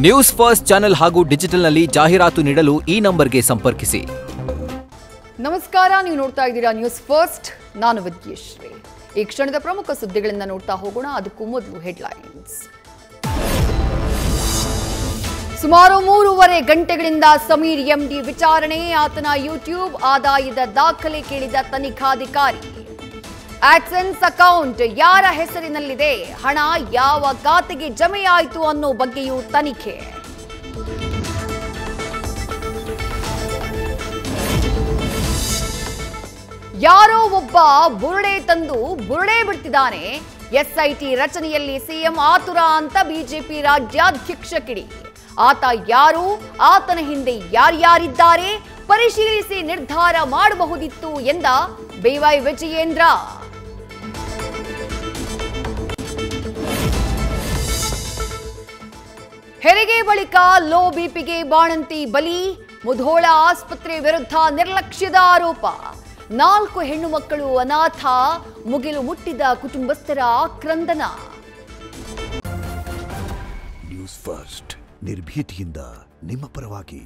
News first channel ಹಾಗೂ ಡಿಜಿಟಲ್ನಲ್ಲಿ ಜಾಹೀರಾತು ನೀಡಲು ಈ ನಂಬರ್ಗೆ ಸಂಪರ್ಕಿಸಿ. ನಮಸ್ಕಾರ, ನೀವು ನೋಡ್ತಾ ಇದ್ದೀರಾ ನ್ಯೂಸ್ ಫಸ್ಟ್. ನಾನು ವಿದ್ಯೇಶ್ರೀ. ಈ ಕ್ಷಣದ ಪ್ರಮುಖ ಸುದ್ದಿಗಳಿಂದ ನೋಡ್ತಾ ಹೋಗೋಣ. ಅದಕ್ಕೂ ಮೊದಲು ಹೆಡ್ಲೈನ್ಸ್. ಸುಮಾರು 3.5 ಗಂಟೆಗಳಿಂದ ಸಮೀರ್ ಎಂಡಿ ವಿಚಾರಣೆ. ಆತನ ಯೂಟ್ಯೂಬ್ ಆದಾಯದ ದಾಖಲೆ ಕೇಳಿದ ತನಿಖಾಧಿಕಾರಿ. ಆಕ್ಸೆನ್ಸ್ ಅಕೌಂಟ್ ಯಾರ ಹೆಸರಿನಲ್ಲಿದೆ, ಹಣ ಯಾವ ಖಾತೆಗೆ ಜಮೆಯಾಯಿತು ಅನ್ನೋ ಬಗ್ಗೆಯೂ ತನಿಖೆ. ಯಾರೋ ಒಬ್ಬ ಬುರುಡೆ ತಂದು ಬುರುಡೆ ಬಿಡ್ತಿದ್ದಾನೆ. ಎಸ್ಐಟಿ ರಚನೆಯಲ್ಲಿ ಸಿಎಂ ಆತುರ ಅಂತ ಬಿಜೆಪಿ ರಾಜ್ಯಾಧ್ಯಕ್ಷ ಕಿಡಿ. ಆತ ಯಾರು, ಆತನ ಹಿಂದೆ ಯಾರ್ಯಾರಿದ್ದಾರೆ ಪರಿಶೀಲಿಸಿ ನಿರ್ಧಾರ ಮಾಡಬಹುದಿತ್ತು ಎಂದ ಬಿವೈ ವಿಜಯೇಂದ್ರ. ಹೆರಿಗೆ ಬಳಿಕ ಲೋ ಬಿಪಿಗೆ ಬಾಣಂತಿ ಬಲಿ. ಮುಧೋಳ ಆಸ್ಪತ್ರೆ ವಿರುದ್ಧ ನಿರ್ಲಕ್ಷ್ಯದ ಆರೋಪ. 4 ಹೆಣ್ಣು ಮಕ್ಕಳು ಅನಾಥ. ಮುಗಿಲು ಮುಟ್ಟಿದ ಕುಟುಂಬಸ್ಥರ ಆಕ್ರಂದನ. ನ್ಯೂಸ್ ಫಸ್ಟ್, ನಿರ್ಭೀತಿಯಿಂದ ನಿಮ್ಮ ಪರವಾಗಿ.